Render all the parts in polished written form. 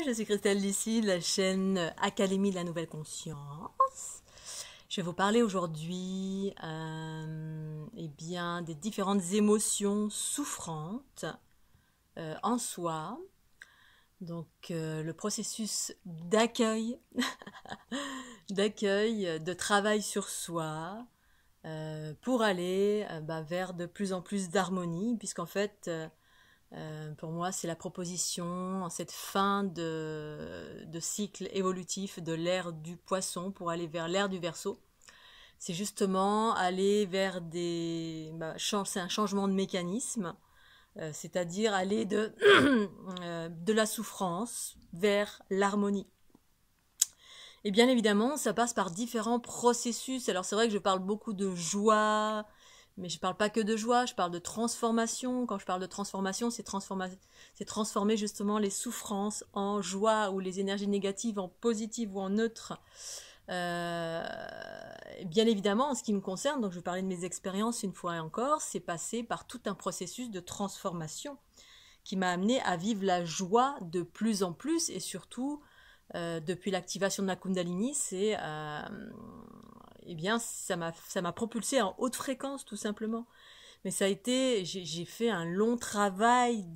je suis Christelle d'ici, de la chaîne Académie de la Nouvelle Conscience. Je vais vous parler aujourd'hui eh bien, des différentes émotions souffrantes en soi. Donc le processus d'accueil, de travail sur soi, pour aller vers de plus en plus d'harmonie, puisqu'en fait, pour moi, c'est la proposition en cette fin de cycle évolutif de l'ère du poisson pour aller vers l'ère du Verseau. C'est justement aller vers c'est un changement de mécanisme, c'est-à-dire aller de la souffrance vers l'harmonie. Et bien évidemment, ça passe par différents processus. Alors c'est vrai que je parle beaucoup de joie, mais je ne parle pas que de joie, je parle de transformation. Quand je parle de transformation, c'est transformer justement les souffrances en joie ou les énergies négatives en positives ou en neutres. Bien évidemment, en ce qui me concerne, donc je vais parler de mes expériences une fois et encore, c'est passé par tout un processus de transformation qui m'a amené à vivre la joie de plus en plus et surtout depuis l'activation de la Kundalini, eh bien, ça m'a propulsé en haute fréquence tout simplement. Mais ça a été, j'ai fait un long travail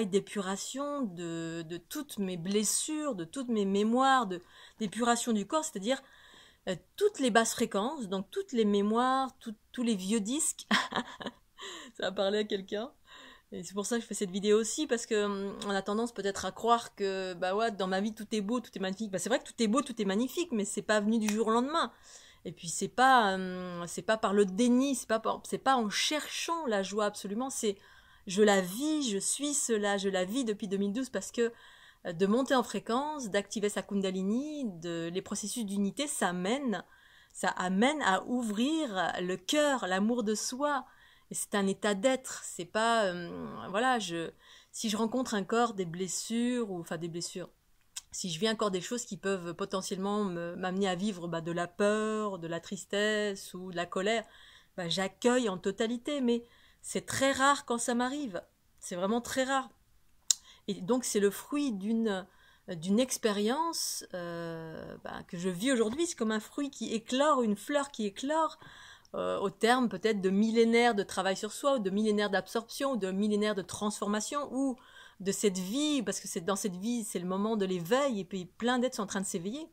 d'épuration de toutes mes blessures, de toutes mes mémoires, d'épuration du corps, c'est-à-dire toutes les basses fréquences, donc toutes les mémoires, tous les vieux disques. Ça va parler à quelqu'un. Et c'est pour ça que je fais cette vidéo aussi, parce que on a tendance peut-être à croire que ouais, dans ma vie tout est beau, tout est magnifique. C'est vrai que tout est beau, tout est magnifique, mais c'est pas venu du jour au lendemain. Et puis c'est pas par le déni, c'est pas en cherchant la joie absolument, c'est je la vis, je suis cela, je la vis depuis 2012 parce que de monter en fréquence, d'activer sa Kundalini, les processus d'unité, ça amène à ouvrir le cœur, l'amour de soi. Et c'est un état d'être, c'est pas si je rencontre encore des blessures si je vis encore des choses qui peuvent potentiellement m'amener à vivre de la peur, de la tristesse ou de la colère, j'accueille en totalité, mais c'est très rare quand ça m'arrive, c'est vraiment très rare. Et donc c'est le fruit d'une expérience que je vis aujourd'hui. C'est comme un fruit qui éclore, une fleur qui éclore, au terme peut-être de millénaires de travail sur soi, ou de millénaires d'absorption, ou de millénaires de transformation, ou de cette vie, parce que c'est dans cette vie, c'est le moment de l'éveil, et puis plein d'êtres sont en train de s'éveiller.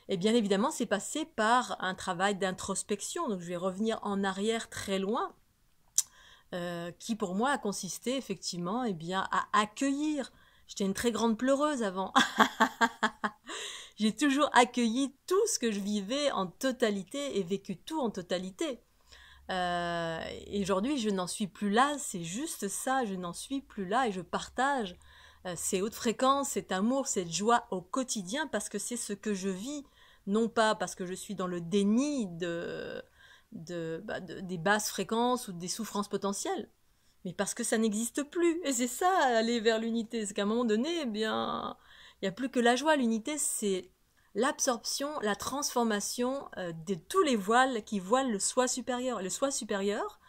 Et bien évidemment, c'est passé par un travail d'introspection, donc je vais revenir en arrière très loin, qui pour moi a consisté effectivement à accueillir. J'étais une très grande pleureuse avant. J'ai toujours accueilli tout ce que je vivais en totalité et vécu tout en totalité. Et aujourd'hui, je n'en suis plus là, c'est juste ça, je n'en suis plus là et je partage ces hautes fréquences, cet amour, cette joie au quotidien parce que c'est ce que je vis, non pas parce que je suis dans le déni des basses fréquences ou des souffrances potentielles, mais parce que ça n'existe plus. Et c'est ça, aller vers l'unité. C'est qu'à un moment donné, il n'y a plus que la joie. L'unité, c'est l'absorption, la transformation de tous les voiles qui voilent le soi supérieur. Le soi supérieur,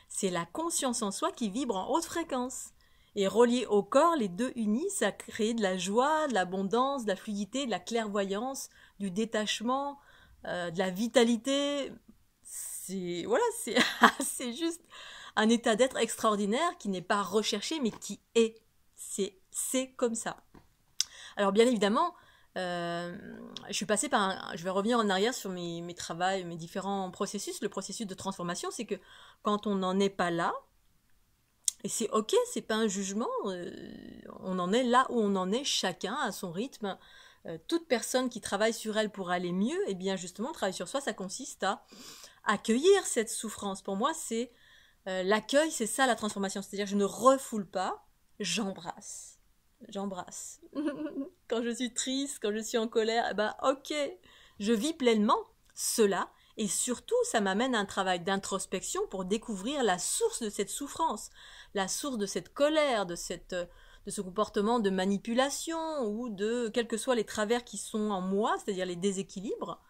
c'est la conscience en soi qui vibre en haute fréquence. Et relié au corps, les deux unis, ça crée de la joie, de l'abondance, de la fluidité, de la clairvoyance, du détachement, de la vitalité. C'est juste un état d'être extraordinaire qui n'est pas recherché mais qui est. C'est comme ça. Alors bien évidemment, je vais revenir en arrière sur mes différents processus. Le processus de transformation, c'est que quand on n'en est pas là, et c'est ok, c'est pas un jugement, on en est là où on en est, chacun à son rythme. Toute personne qui travaille sur elle pour aller mieux, et bien justement, travailler sur soi, ça consiste à accueillir cette souffrance. Pour moi, c'est l'accueil, c'est ça la transformation. C'est-à-dire, je ne refoule pas, j'embrasse. J'embrasse. Quand je suis triste, quand je suis en colère, ok, je vis pleinement cela. Et surtout, ça m'amène à un travail d'introspection pour découvrir la source de cette souffrance, la source de cette colère, de ce comportement de manipulation ou de quels que soient les travers qui sont en moi, c'est-à-dire les déséquilibres,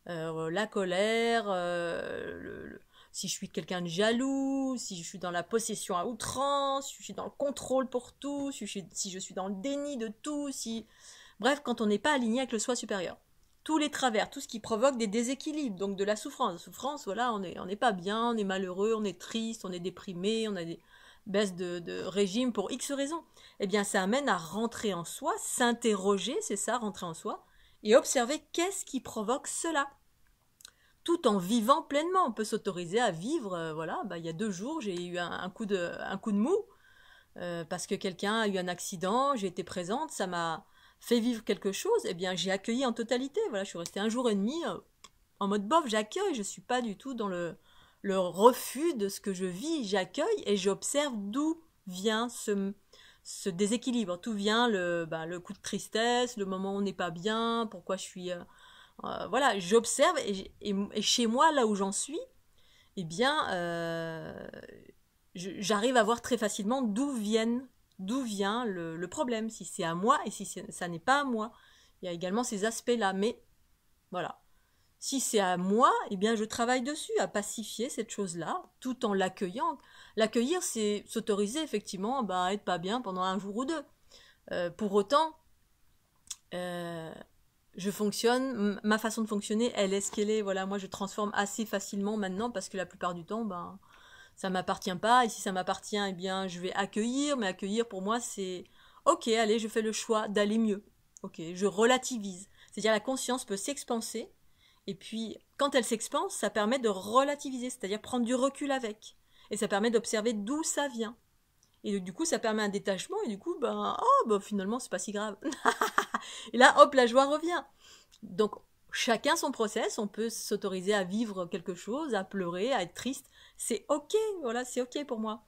la colère, si je suis quelqu'un de jaloux, si je suis dans la possession à outrance, si je suis dans le contrôle pour tout, si je suis dans le déni de tout, si... Bref, quand on n'est pas aligné avec le soi supérieur. Tous les travers, tout ce qui provoque des déséquilibres, donc de la souffrance. La souffrance, voilà, on n'est pas bien, on est malheureux, on est triste, on est déprimé, on a des baisses de régime pour X raisons. Eh bien, ça amène à rentrer en soi, s'interroger, c'est ça, rentrer en soi, et observer qu'est-ce qui provoque cela. Tout en vivant pleinement, on peut s'autoriser à vivre, voilà, il y a 2 jours, j'ai eu un coup de mou, parce que quelqu'un a eu un accident, j'ai été présente, ça m'a fait vivre quelque chose, eh bien j'ai accueilli en totalité, voilà, je suis restée 1 jour et demi en mode bof, j'accueille, je suis pas du tout dans le refus de ce que je vis, j'accueille et j'observe d'où vient ce déséquilibre, d'où vient le coup de tristesse, le moment où on n'est pas bien, pourquoi je suis... voilà, j'observe et chez moi, là où j'en suis, eh bien, j'arrive à voir très facilement d'où vient le problème, si c'est à moi et si ça n'est pas à moi. Il y a également ces aspects-là, mais voilà. Si c'est à moi, eh bien je travaille dessus, à pacifier cette chose-là, tout en l'accueillant. L'accueillir, c'est s'autoriser effectivement à être pas bien pendant 1 jour ou 2. Pour autant, je fonctionne, ma façon de fonctionner, elle est ce qu'elle est. Voilà, moi je transforme assez facilement maintenant parce que la plupart du temps, ça m'appartient pas. Et si ça m'appartient, eh bien je vais accueillir. Mais accueillir pour moi, c'est ok, allez, je fais le choix d'aller mieux. Ok, je relativise. C'est-à-dire la conscience peut s'expanser. Et puis, quand elle s'expanse, ça permet de relativiser, c'est-à-dire prendre du recul avec. Et ça permet d'observer d'où ça vient. Et du coup, ça permet un détachement, et du coup, finalement, c'est pas si grave. Et là, hop, la joie revient. Donc, chacun son process, on peut s'autoriser à vivre quelque chose, à pleurer, à être triste. C'est ok, voilà, c'est ok pour moi.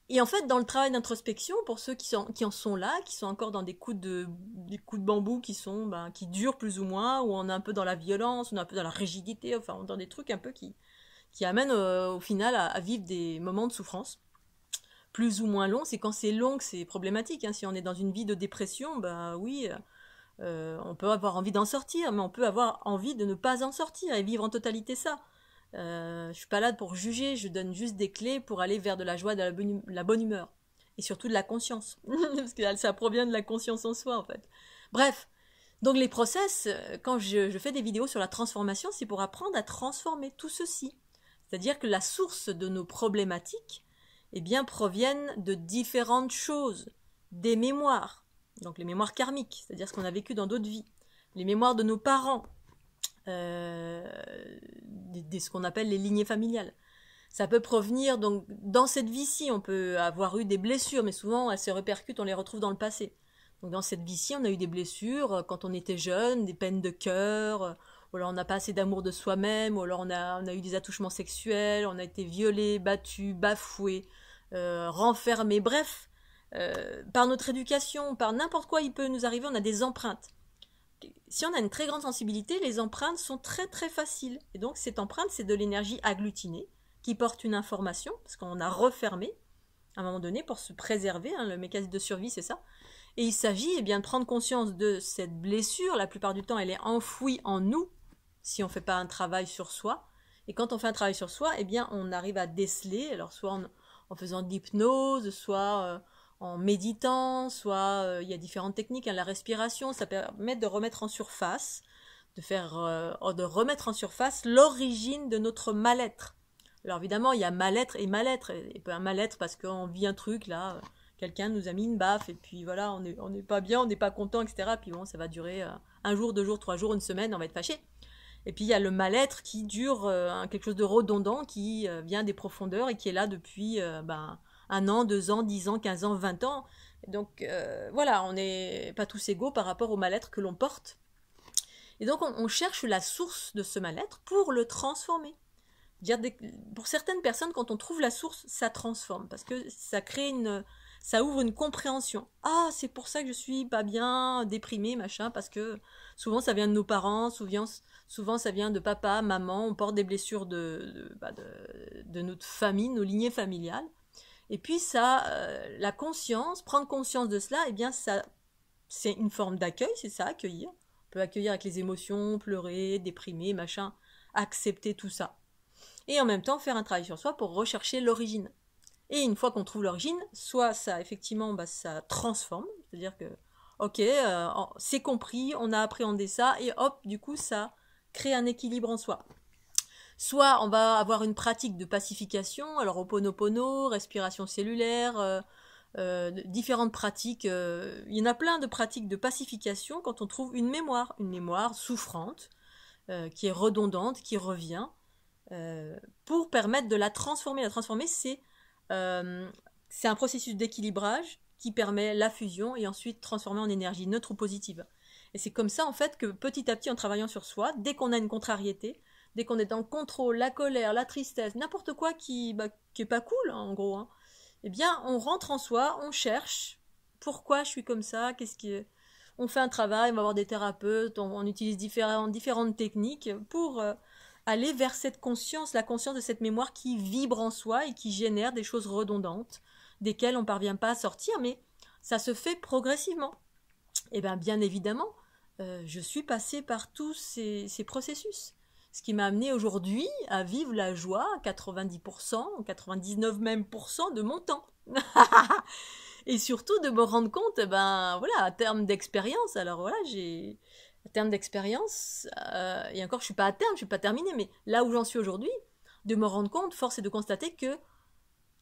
Et en fait, dans le travail d'introspection, pour ceux qui en sont là, qui sont encore dans des coups de bambou qui durent plus ou moins, où on est un peu dans la violence, on est un peu dans la rigidité, enfin, on est dans des trucs un peu qui amènent au final à vivre des moments de souffrance plus ou moins longs. C'est quand c'est long que c'est problématique. Si on est dans une vie de dépression, oui, on peut avoir envie d'en sortir, mais on peut avoir envie de ne pas en sortir et vivre en totalité ça. Je suis pas là pour juger, je donne juste des clés pour aller vers de la joie, de la bonne humeur. Et surtout de la conscience. Parce que ça provient de la conscience en soi, en fait. Bref. Donc les process, quand je fais des vidéos sur la transformation, c'est pour apprendre à transformer tout ceci. C'est-à-dire que la source de nos problématiques, eh bien, proviennent de différentes choses. Des mémoires. Donc les mémoires karmiques, c'est-à-dire ce qu'on a vécu dans d'autres vies. Les mémoires de nos parents. Ce qu'on appelle les lignées familiales. Ça peut provenir, donc, dans cette vie-ci, on peut avoir eu des blessures, mais souvent, elles se répercutent, on les retrouve dans le passé. Donc, dans cette vie-ci, on a eu des blessures quand on était jeune, des peines de cœur, ou alors on n'a pas assez d'amour de soi-même, ou alors on a eu des attouchements sexuels, on a été violé, battu, bafoué, renfermé, bref, par notre éducation, par n'importe quoi, il peut nous arriver, on a des empreintes. Si on a une très grande sensibilité, les empreintes sont très très faciles. Et donc cette empreinte, c'est de l'énergie agglutinée qui porte une information, parce qu'on a refermé à un moment donné pour se préserver, le mécanisme de survie, c'est ça. Et il s'agit de prendre conscience de cette blessure. La plupart du temps, elle est enfouie en nous, si on ne fait pas un travail sur soi. Et quand on fait un travail sur soi, on arrive à déceler, alors soit en faisant de l'hypnose, soit en méditant, soit il y a différentes techniques, la respiration, ça permet de remettre en surface, de remettre en surface l'origine de notre mal-être. Alors évidemment, il y a mal-être et mal-être, et un mal-être parce qu'on vit un truc là, quelqu'un nous a mis une baffe, et puis voilà, on n'est pas bien, on n'est pas content, etc. Puis bon, ça va durer 1 jour, 2 jours, 3 jours, une semaine, on va être fâché. Et puis il y a le mal-être qui dure quelque chose de redondant, qui vient des profondeurs et qui est là depuis 1 an, 2 ans, 10 ans, 15 ans, 20 ans. Et donc voilà, on n'est pas tous égaux par rapport au mal-être que l'on porte. Et donc on cherche la source de ce mal-être pour le transformer. Pour certaines personnes, quand on trouve la source, ça transforme, parce que ça ouvre une compréhension. Ah, c'est pour ça que je suis pas bien, déprimée, machin, parce que souvent ça vient de nos parents, souvent ça vient de papa, maman, on porte des blessures de notre famille, nos lignées familiales. Et puis ça, la conscience, prendre conscience de cela, ça, c'est une forme d'accueil, c'est ça, accueillir. On peut accueillir avec les émotions, pleurer, déprimer, machin. accepter tout ça. Et en même temps, faire un travail sur soi pour rechercher l'origine. Et une fois qu'on trouve l'origine, soit ça, effectivement, ça transforme, c'est-à-dire que, ok, c'est compris, on a appréhendé ça, et hop, du coup, ça crée un équilibre en soi. Soit on va avoir une pratique de pacification, alors Ho'oponopono, respiration cellulaire, différentes pratiques. Il y en a plein de pratiques de pacification quand on trouve une mémoire souffrante, qui est redondante, qui revient, pour permettre de la transformer. La transformer, c'est un processus d'équilibrage qui permet la fusion et ensuite transformer en énergie neutre ou positive. Et c'est comme ça, en fait, que petit à petit, en travaillant sur soi, dès qu'on a une contrariété, dès qu'on est dans le contrôle, la colère, la tristesse, n'importe quoi qui est pas cool, hein, en gros, hein, eh bien, on rentre en soi, on cherche pourquoi je suis comme ça, on fait un travail, on va voir des thérapeutes, on utilise différentes techniques pour aller vers cette conscience, la conscience de cette mémoire qui vibre en soi et qui génère des choses redondantes, desquelles on ne parvient pas à sortir, mais ça se fait progressivement. Et bien évidemment, je suis passée par tous ces processus. Ce qui m'a amené aujourd'hui à vivre la joie à 90%, 99 même % de mon temps. Et surtout de me rendre compte, voilà, à terme d'expérience, alors voilà, à terme d'expérience, et encore je suis pas à terme, je suis pas terminée, mais là où j'en suis aujourd'hui, de me rendre compte, force est de constater que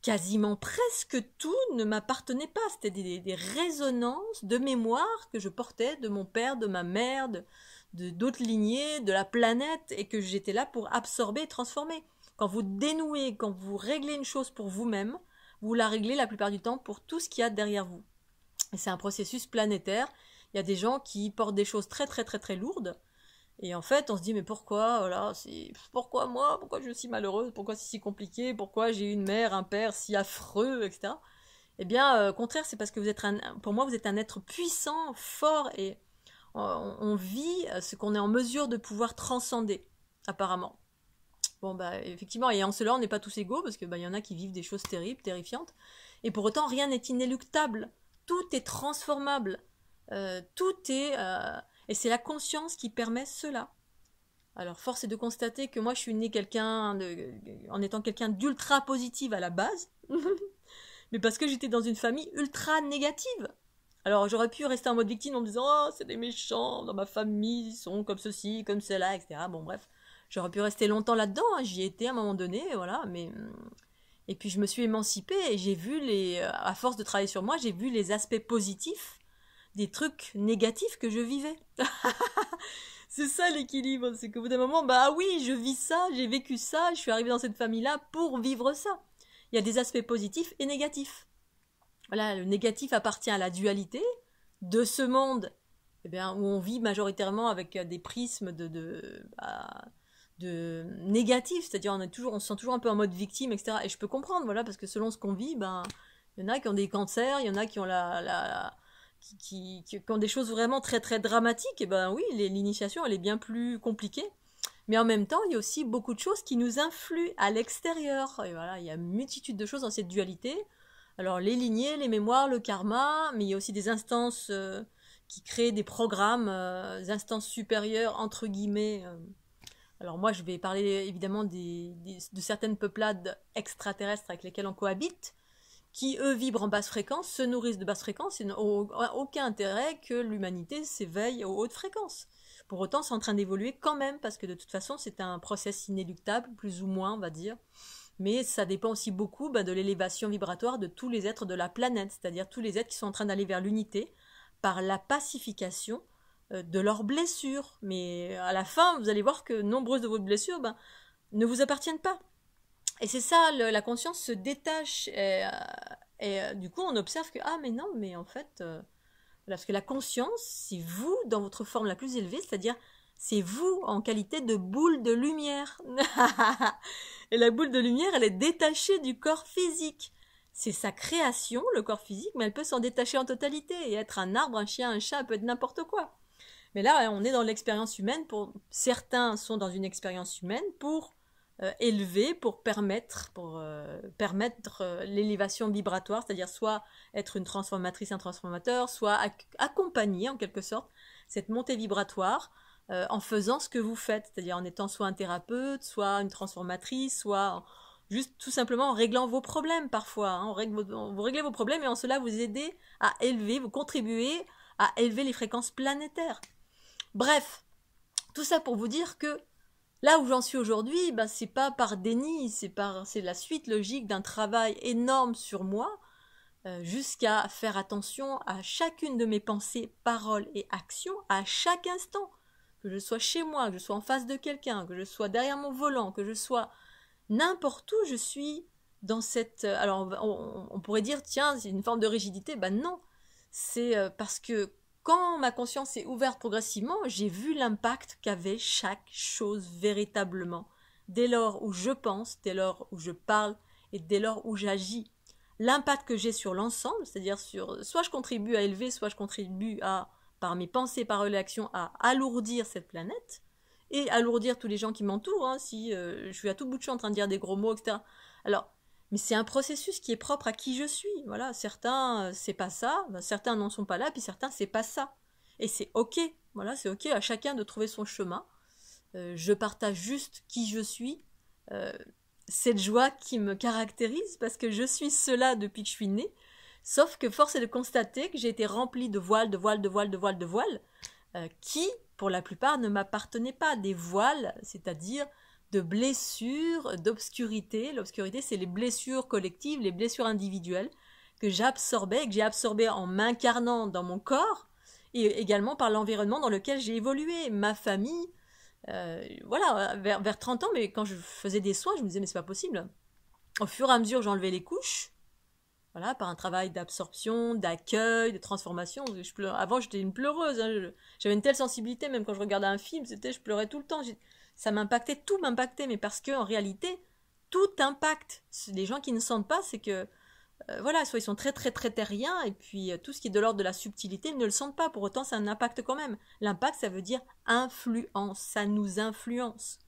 quasiment presque tout ne m'appartenait pas. C'était des résonances de mémoire que je portais de mon père, de ma mère, d'autres lignées, de la planète, et que j'étais là pour absorber et transformer. Quand vous dénouez, quand vous réglez une chose pour vous-même, vous la réglez la plupart du temps pour tout ce qu'il y a derrière vous. Et c'est un processus planétaire. Il y a des gens qui portent des choses très très très très lourdes. Et en fait, on se dit, mais pourquoi, voilà, pourquoi moi, pourquoi je suis si malheureuse, pourquoi c'est si compliqué, pourquoi j'ai une mère, un père si affreux, etc. Eh bien, au contraire, c'est parce que pour moi, vous êtes un être puissant, fort, et on vit ce qu'on est en mesure de pouvoir transcender, apparemment. Bon, effectivement, et en cela, on n'est pas tous égaux, parce que y en a qui vivent des choses terribles, terrifiantes, et pour autant, rien n'est inéluctable. Tout est transformable. Tout est... et c'est la conscience qui permet cela. Alors, force est de constater que moi, je suis née en étant quelqu'un d'ultra positive à la base, mais parce que j'étais dans une famille ultra négative. Alors, j'aurais pu rester en mode victime en me disant « Oh, c'est des méchants, dans ma famille, ils sont comme ceci, comme cela, etc. » Bon, bref, j'aurais pu rester longtemps là-dedans, hein, j'y étais à un moment donné, voilà, mais... Et puis, je me suis émancipée et j'ai vu à force de travailler sur moi, j'ai vu les aspects positifs des trucs négatifs que je vivais. C'est ça l'équilibre, c'est qu'au bout d'un moment, oui, je vis ça, j'ai vécu ça, je suis arrivée dans cette famille-là pour vivre ça. Il y a des aspects positifs et négatifs. Voilà, le négatif appartient à la dualité de ce monde, où on vit majoritairement avec des prismes de négatif, c'est-à-dire on se sent toujours un peu en mode victime, etc. Et je peux comprendre, voilà, parce que selon ce qu'on vit, il y en a qui ont des cancers, il y en a qui ont qui ont des choses vraiment très très dramatiques, et oui, l'initiation elle est bien plus compliquée. Mais en même temps, il y a aussi beaucoup de choses qui nous influent à l'extérieur. Et voilà, il y a une multitude de choses dans cette dualité. Alors les lignées, les mémoires, le karma, mais il y a aussi des instances qui créent des programmes, des instances supérieures, entre guillemets. Alors moi, je vais parler évidemment de certaines peuplades extraterrestres avec lesquelles on cohabite, qui eux vibrent en basse fréquence, se nourrissent de basse fréquence et n'ont aucun intérêt que l'humanité s'éveille aux hautes fréquences. Pour autant, c'est en train d'évoluer quand même, parce que de toute façon, c'est un process inéluctable, plus ou moins, on va dire. Mais ça dépend aussi beaucoup de l'élévation vibratoire de tous les êtres de la planète, c'est-à-dire tous les êtres qui sont en train d'aller vers l'unité par la pacification de leurs blessures. Mais à la fin, vous allez voir que nombreuses de vos blessures ne vous appartiennent pas. Et c'est ça, la conscience se détache et du coup on observe que mais non, mais en fait, parce que la conscience, c'est vous dans votre forme la plus élevée, c'est-à-dire c'est vous en qualité de boule de lumière. Et la boule de lumière, elle est détachée du corps physique. C'est sa création, le corps physique, mais elle peut s'en détacher en totalité et être un arbre, un chien, un chat, elle peut être n'importe quoi. Mais là, on est dans l'expérience humaine. Certains sont dans une expérience humaine pour élever, pour permettre l'élévation vibratoire, c'est-à-dire soit être une transformatrice, un transformateur, soit accompagner en quelque sorte cette montée vibratoire en faisant ce que vous faites, c'est-à-dire en étant soit un thérapeute, soit une transformatrice, soit juste tout simplement en réglant vos problèmes parfois. Hein. Vous réglez vos problèmes et en cela vous aidez à élever, vous contribuez à élever les fréquences planétaires. Bref, tout ça pour vous dire que là où j'en suis aujourd'hui, ben, c'est pas par déni, c'est la suite logique d'un travail énorme sur moi, jusqu'à faire attention à chacune de mes pensées, paroles et actions à chaque instant. Que je sois chez moi, que je sois en face de quelqu'un, que je sois derrière mon volant, que je sois n'importe où, je suis dans cette... Alors on pourrait dire, tiens, c'est une forme de rigidité. Ben non, c'est parce que quand ma conscience est ouverte progressivement, j'ai vu l'impact qu'avait chaque chose véritablement. Dès lors où je pense, dès lors où je parle et dès lors où j'agis. L'impact que j'ai sur l'ensemble, c'est-à-dire sur... Soit je contribue à élever, soit je contribue à, par mes pensées, paroles et actions, à alourdir cette planète et alourdir tous les gens qui m'entourent, hein, si je suis à tout bout de champ en train de dire des gros mots, etc. Alors, mais c'est un processus qui est propre à qui je suis. Voilà, certains, c'est pas ça, ben, certains n'en sont pas là, puis certains, c'est pas ça. Et c'est ok, voilà, c'est ok à chacun de trouver son chemin. Je partage juste qui je suis, cette joie qui me caractérise, parce que je suis cela depuis que je suis née. Sauf que force est de constater que j'ai été remplie de voiles, qui, pour la plupart, ne m'appartenaient pas. Des voiles, c'est-à-dire de blessures, d'obscurité. L'obscurité, c'est les blessures collectives, les blessures individuelles que j'absorbais et que j'ai absorbées en m'incarnant dans mon corps et également par l'environnement dans lequel j'ai évolué, ma famille. Voilà, vers 30 ans, mais quand je faisais des soins, je me disais, mais c'est pas possible. Au fur et à mesure, j'enlevais les couches, voilà, par un travail d'absorption, d'accueil, de transformation. Avant, j'étais une pleureuse. Hein. J'avais une telle sensibilité, même quand je regardais un film, je pleurais tout le temps. Ça m'impactait, tout m'impactait, mais parce que en réalité, tout impacte. Les gens qui ne sentent pas, c'est que, voilà, soit ils sont très très très terriens, et puis tout ce qui est de l'ordre de la subtilité, ils ne le sentent pas. Pour autant, ça a un impact quand même. L'impact, ça veut dire influence. Ça nous influence.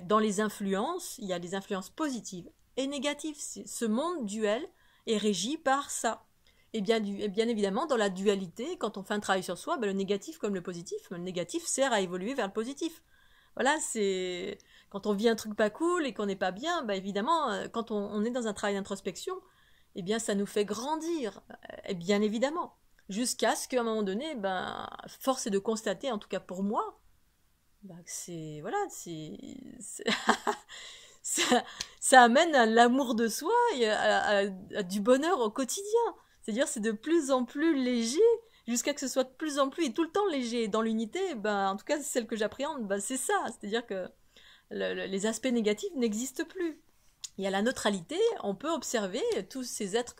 Dans les influences, il y a des influences positives et négatives. Ce monde duel est régi par ça. Et bien évidemment, dans la dualité, quand on fait un travail sur soi, ben, le négatif comme le positif, le négatif sert à évoluer vers le positif. Voilà, c'est quand on vit un truc pas cool et qu'on n'est pas bien, ben évidemment, quand on est dans un travail d'introspection, eh bien ça nous fait grandir, et bien évidemment, jusqu'à ce qu'à un moment donné, ben force est de constater, en tout cas pour moi, ben, que c'est voilà, ça amène à l'amour de soi et à du bonheur au quotidien. C'est-à-dire c'est de plus en plus léger jusqu'à que ce soit de plus en plus et tout le temps léger. Dans l'unité, ben, en tout cas celle que j'appréhende, ben, c'est ça. C'est-à-dire que les aspects négatifs n'existent plus. Il y a la neutralité, on peut observer tous ces êtres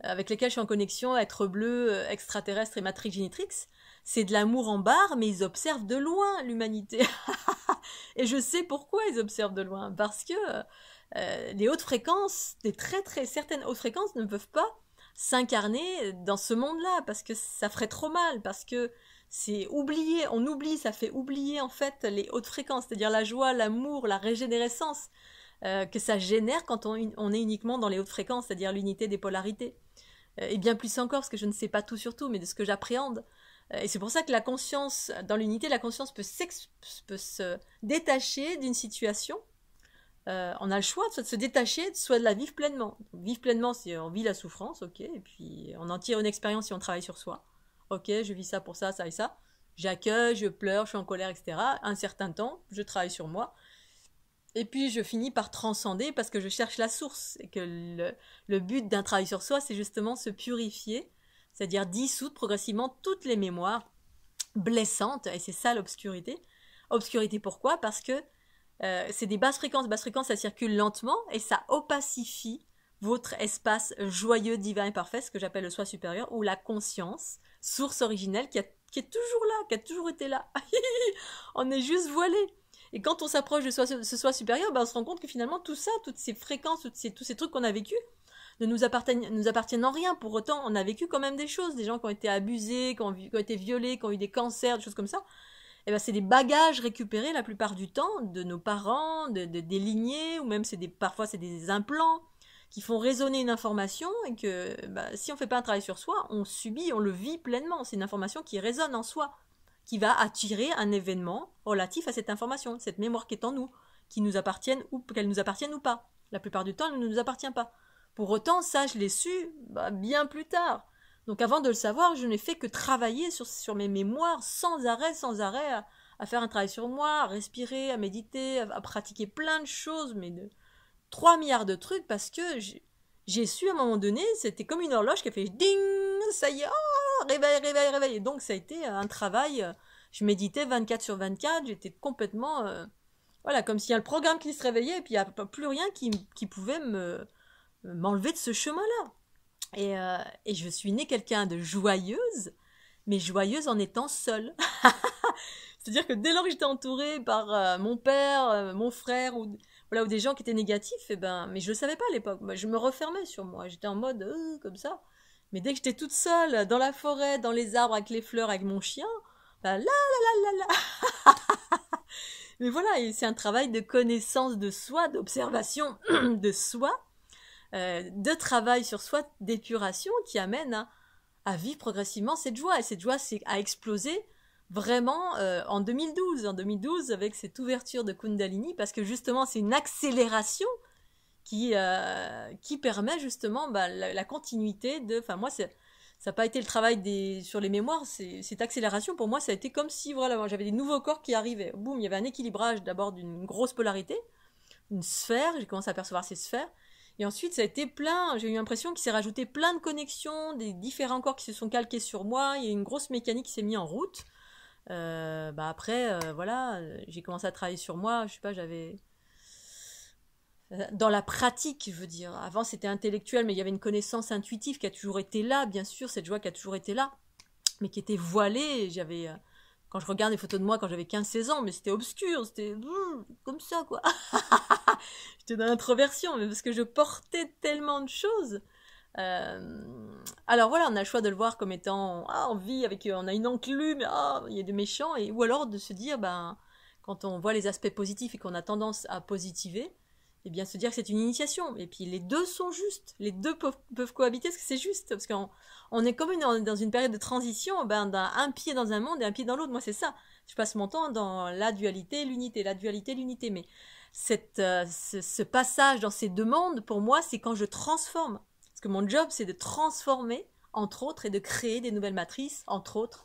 avec lesquels je suis en connexion, êtres bleus, extraterrestres et Matrix Génitrix. C'est de l'amour en barre, mais ils observent de loin l'humanité. Et je sais pourquoi ils observent de loin. Parce que les hautes fréquences, certaines hautes fréquences ne peuvent pas s'incarner dans ce monde-là, parce que ça ferait trop mal, parce que c'est oublié, on oublie, ça fait oublier en fait les hautes fréquences, c'est-à-dire la joie, l'amour, la régénérescence que ça génère quand on est uniquement dans les hautes fréquences, c'est-à-dire l'unité des polarités. Et bien plus encore, parce que je ne sais pas tout sur tout, mais de ce que j'appréhende. Et c'est pour ça que la conscience, dans l'unité, la conscience peut se détacher d'une situation. On a le choix soit de se détacher, soit de la vivre pleinement. Donc, vivre pleinement, c'est on vit la souffrance, ok, et puis on en tire une expérience si on travaille sur soi. Ok, je vis ça pour ça, ça et ça. J'accueille, je pleure, je suis en colère, etc. Un certain temps, je travaille sur moi. Et puis je finis par transcender parce que je cherche la source. Et que le but d'un travail sur soi, c'est justement se purifier, c'est-à-dire dissoudre progressivement toutes les mémoires blessantes. Et c'est ça l'obscurité. Obscurité pourquoi? Parce que c'est des basses fréquences. Basses fréquences, ça circule lentement et ça opacifie votre espace joyeux, divin et parfait, ce que j'appelle le soi supérieur, ou la conscience, source originelle qui est toujours là, qui a toujours été là. On est juste voilé. Et quand on s'approche de ce soi supérieur, ben on se rend compte que finalement tout ça, toutes ces fréquences, tous ces trucs qu'on a vécus, ne nous appartiennent en rien. Pour autant, on a vécu quand même des choses, des gens qui ont été abusés, qui ont été violés, qui ont eu des cancers, des choses comme ça. Et ben c'est des bagages récupérés la plupart du temps de nos parents, des lignées, ou même parfois c'est des implants qui font résonner une information et que si on fait pas un travail sur soi, on subit, on le vit pleinement. C'est une information qui résonne en soi, qui va attirer un événement relatif à cette information, cette mémoire qui est en nous, qui nous appartienne ou qu'elle nous appartienne ou pas. La plupart du temps, elle ne nous appartient pas. Pour autant, ça, je l'ai su bien plus tard. Donc avant de le savoir, je n'ai fait que travailler sur mes mémoires sans arrêt, à faire un travail sur moi, à respirer, à méditer, à pratiquer plein de choses, mais de 3 milliards de trucs, parce que j'ai su à un moment donné, c'était comme une horloge qui a fait ding, ça y est, oh, réveil, réveil, réveil. Et donc ça a été un travail, je méditais 24 sur 24, j'étais complètement, voilà, comme s'il y a le programme qui se réveillait, et puis il n'y a plus rien qui pouvait m'enlever de ce chemin-là. Et je suis née quelqu'un de joyeuse, mais joyeuse en étant seule. C'est-à-dire que dès lors que j'étais entourée par mon père, mon frère, ou des gens qui étaient négatifs, mais je le savais pas à l'époque. Moi, je me refermais sur moi. J'étais en mode comme ça. Mais dès que j'étais toute seule, dans la forêt, dans les arbres, avec les fleurs, avec mon chien, là, là, là, là, là. Mais voilà, et c'est un travail de connaissance de soi, d'observation de soi, de travail sur soi, d'épuration, qui amène à vivre progressivement cette joie. Et cette joie a explosé vraiment en 2012. En 2012, avec cette ouverture de Kundalini, parce que justement, c'est une accélération qui permet justement la continuité de... Enfin, moi, ça n'a pas été le travail sur les mémoires, cette accélération, pour moi, ça a été comme si voilà, j'avais des nouveaux corps qui arrivaient. Boum, il y avait un équilibrage d'abord d'une grosse polarité, une sphère, j'ai commencé à percevoir ces sphères, et ensuite ça a été plein, j'ai eu l'impression qu'il s'est rajouté plein de connexions, des différents corps qui se sont calqués sur moi, il y a une grosse mécanique qui s'est mise en route. Après, voilà, j'ai commencé à travailler sur moi, je sais pas, j'avais... Dans la pratique, je veux dire. Avant, c'était intellectuel, mais il y avait une connaissance intuitive qui a toujours été là, bien sûr, cette joie qui a toujours été là, mais qui était voilée. Quand je regarde les photos de moi quand j'avais 15-16 ans, mais c'était obscur, c'était comme ça, quoi. J'étais dans l'introversion, mais parce que je portais tellement de choses. Alors voilà, on a le choix de le voir comme étant on vit avec, on a une enclume, il y a des méchants, ou alors de se dire, quand on voit les aspects positifs et qu'on a tendance à positiver, et bien se dire que c'est une initiation. Et puis les deux sont justes, les deux peuvent cohabiter parce que c'est juste, parce qu'on est comme dans une période de transition, d'un pied dans un monde et un pied dans l'autre. Moi c'est ça, je passe mon temps dans la dualité, l'unité, mais ce passage dans ces deux mondes, pour moi, c'est quand je transforme. Parce que mon job, c'est de transformer, entre autres, et de créer des nouvelles matrices, entre autres.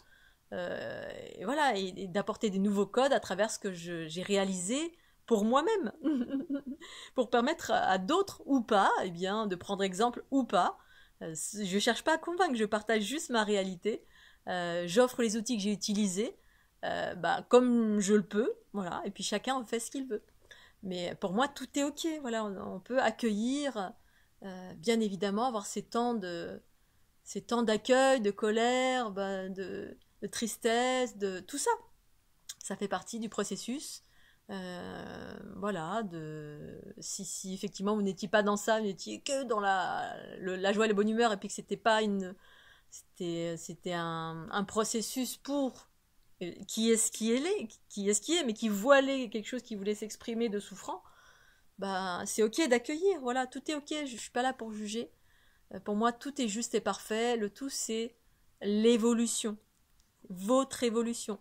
Et voilà, et d'apporter des nouveaux codes à travers ce que j'ai réalisé pour moi-même. Pour permettre à d'autres, ou pas, de prendre exemple ou pas. Je ne cherche pas à convaincre, je partage juste ma réalité. J'offre les outils que j'ai utilisés, comme je le peux, voilà, et puis chacun en fait ce qu'il veut. Mais pour moi, tout est ok. Voilà, on peut accueillir, bien évidemment, avoir ces temps d'accueil, de colère, de tristesse, de tout ça. Ça fait partie du processus. Voilà, si effectivement vous n'étiez pas dans ça, vous n'étiez que dans la joie et la bonne humeur, et puis que c'était un processus pour qui est ce qui est, mais qui voilait quelque chose qui voulait s'exprimer de souffrant, c'est ok d'accueillir, voilà, tout est ok, je suis pas là pour juger. Pour moi, tout est juste et parfait, le tout c'est l'évolution, votre évolution.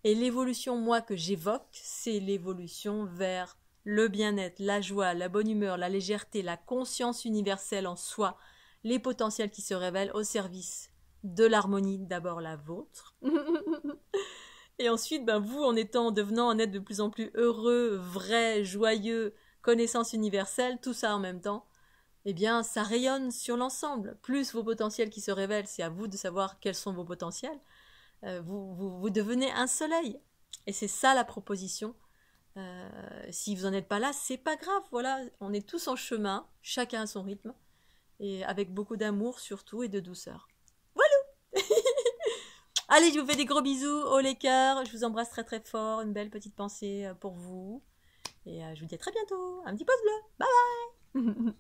Et l'évolution, moi, que j'évoque, c'est l'évolution vers le bien-être, la joie, la bonne humeur, la légèreté, la conscience universelle en soi, les potentiels qui se révèlent au service de l'harmonie, d'abord la vôtre. Et ensuite, vous, en devenant un être de plus en plus heureux, vrai, joyeux, connaissance universelle, tout ça en même temps, ça rayonne sur l'ensemble. Plus vos potentiels qui se révèlent, c'est à vous de savoir quels sont vos potentiels. Vous devenez un soleil. Et c'est ça la proposition. Si vous n'en êtes pas là, c'est pas grave. Voilà, on est tous en chemin, chacun à son rythme, et avec beaucoup d'amour surtout et de douceur. Voilà. Allez, je vous fais des gros bisous, haut les cœurs. Je vous embrasse très très fort. Une belle petite pensée pour vous. Et je vous dis à très bientôt. Un petit pouce bleu. Bye bye.